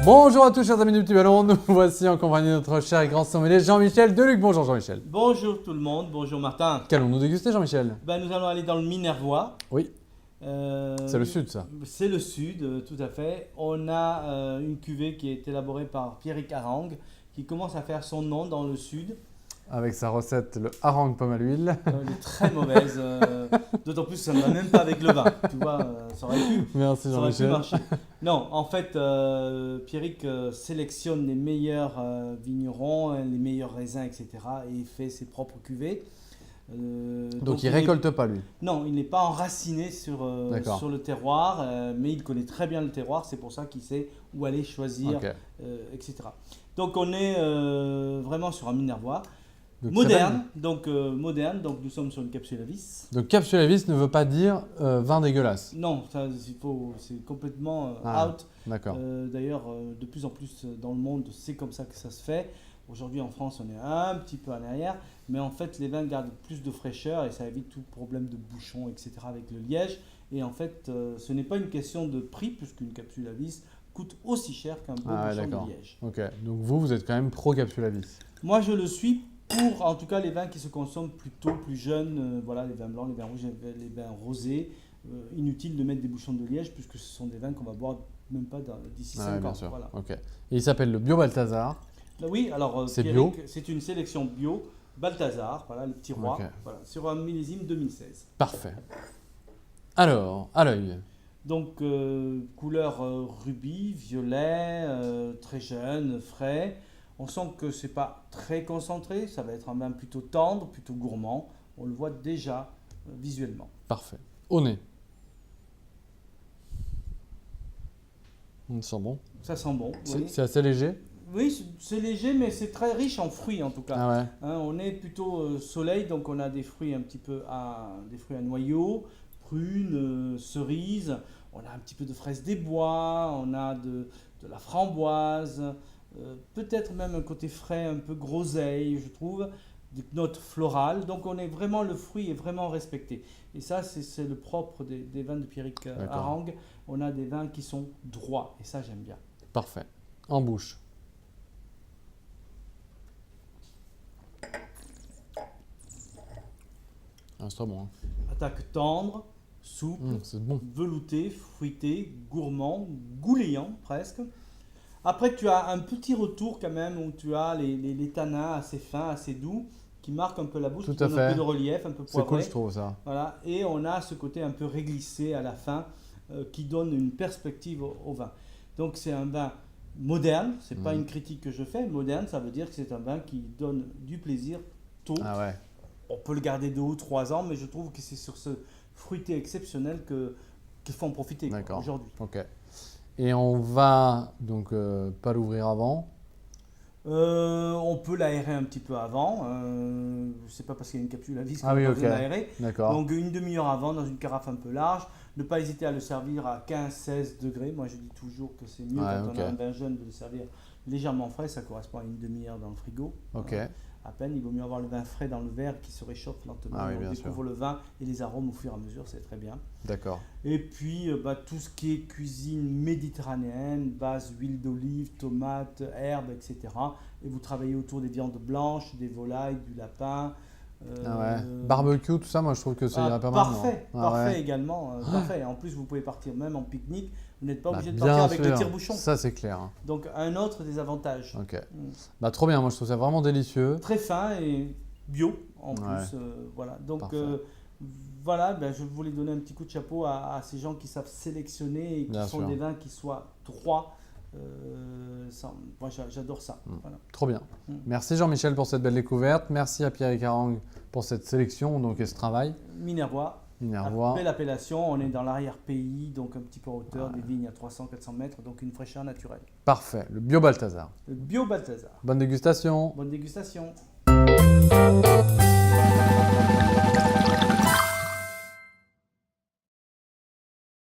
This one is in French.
Bonjour à tous chers amis du Petit Ballon, nous voici en compagnie de notre cher et grand sommelier Jean-Michel Deluc. Bonjour Jean-Michel. Bonjour tout le monde, bonjour Martin. Qu'allons-nous déguster Jean-Michel? Nous allons aller dans le Minervois. Oui, c'est le sud ça. C'est le sud, tout à fait. On a une cuvée qui est élaborée par Pierrick Harangue, qui commence à faire son nom dans le sud. Avec sa recette, le harangue pomme à l'huile. Elle est très mauvaise, d'autant plus que ça ne va même pas avec le vin. Tu vois, ça aurait pu. Merci Ça aurait pu Jean-Michel. marcher. Non, en fait, Pierrick sélectionne les meilleurs vignerons, les meilleurs raisins, etc. et il fait ses propres cuvées. Donc il récolte pas lui. Non, il n'est pas enraciné sur le terroir, mais il connaît très bien le terroir, c'est pour ça qu'il sait où aller choisir, Ok. etc. Donc on est vraiment sur un Minervois. Donc, Moderne, donc nous sommes sur une capsule à vis. Donc capsule à vis ne veut pas dire vin dégueulasse. Non, ça, c'est complètement out. D'accord. D'ailleurs, de plus en plus dans le monde, c'est comme ça que ça se fait. Aujourd'hui en France, on est un petit peu en arrière, mais en fait, les vins gardent plus de fraîcheur et ça évite tout problème de bouchon, etc. avec le liège. Et en fait, ce n'est pas une question de prix, puisqu'une capsule à vis coûte aussi cher qu'un beau bouchon de liège. Ok, donc vous êtes quand même pro capsule à vis. Moi, je le suis pour, en tout cas, les vins qui se consomment plutôt plus jeunes, voilà, les vins blancs, les vins rouges, les vins rosés. Inutile de mettre des bouchons de liège, puisque ce sont des vins qu'on va boire même pas d'ici 5 ans. Bien sûr. Voilà. Ok. Et il s'appelle le Bio Balthazar. Oui, alors c'est bio. C'est une sélection bio, Balthazar, voilà, le petit roi, Ok. voilà, sur un millésime 2016. Parfait. Alors, à l'œil. Donc, couleur rubis, violet, très jeune, frais. On sent que c'est pas très concentré, ça va être un vin plutôt tendre, plutôt gourmand. On le voit déjà visuellement. Parfait. Au nez. Ça sent bon. Ça sent bon. Oui, C'est assez léger. oui, c'est léger, mais c'est très riche en fruits en tout cas. Ah ouais. Hein, on est plutôt soleil, donc on a des fruits un petit peu des fruits à noyaux, prunes, cerises. On a un petit peu de fraises des bois, on a de la framboise, peut-être même un côté frais, un peu groseille, je trouve, des notes florales. Donc on est vraiment, le fruit est vraiment respecté. Et ça, c'est le propre des vins de Pierrick Harangue. On a des vins qui sont droits, et ça j'aime bien. Parfait. En bouche. Ah, c'est très bon. Hein. Attaque tendre, souple, C'est bon. velouté, fruité, gourmand, gouléant presque. Après, tu as un petit retour quand même où tu as les tanins assez fins, assez doux, qui marquent un peu la bouche, Tout qui à donnent fait. un peu de relief, un peu C'est poivré. cool, je trouve ça. Voilà. Et on a ce côté un peu réglissé à la fin qui donne une perspective au vin. Donc c'est un vin moderne, c'est pas une critique que je fais. Moderne, ça veut dire que c'est un vin qui donne du plaisir tôt. Ah ouais. On peut le garder 2 ou 3 ans, mais je trouve que c'est sur ce fruité exceptionnel qu'il faut en profiter D'accord. aujourd'hui. Ok. Et on va donc pas l'ouvrir avant. On peut l'aérer un petit peu avant. C'est pas parce qu'il y a une capsule à vis qu'on oui, va ok. l'aérer. D'accord. Donc une demi-heure avant, dans une carafe un peu large. Ne pas hésiter à le servir à 15-16 degrés. Moi, je dis toujours que c'est mieux quand on a un vin jeune de le servir légèrement frais. Ça correspond à une demi-heure dans le frigo. Ok. À peine, il vaut mieux avoir le vin frais dans le verre qui se réchauffe lentement. Ah oui, on bien découvre sûr. le vin et les arômes au fur et à mesure, c'est très bien. D'accord. Et puis, tout ce qui est cuisine méditerranéenne, base huile d'olive, tomates, herbes, etc. Et vous travaillez autour des viandes blanches, des volailles, du lapin. Ah ouais. Barbecue, tout ça, moi je trouve que ça irait pas mal. Parfait, non parfait ouais. également. Parfait. En plus, vous pouvez partir même en pique-nique. Vous n'êtes pas obligé de Bien partir avec sûr. le tire-bouchon. Ça, c'est clair. Donc, un autre des avantages. Ok. Trop bien, moi je trouve ça vraiment délicieux. Très fin et bio en Ouais. plus. Voilà. Donc, Parfait. voilà, je voulais donner un petit coup de chapeau à ces gens qui savent sélectionner et qui Bien font sûr. des vins qui soient droits. Moi, j'adore ça. Voilà. Trop bien. Merci Jean-Michel pour cette belle découverte. Merci à Pierrick Harangue pour cette sélection donc, et ce travail. Minervois, Minervois. belle appellation. On est dans l'arrière-pays, donc un petit peu en hauteur, des vignes à 300-400 mètres, donc une fraîcheur naturelle. Parfait. Le Bio Balthazar. Le Bio Balthazar. Bonne dégustation. Bonne dégustation.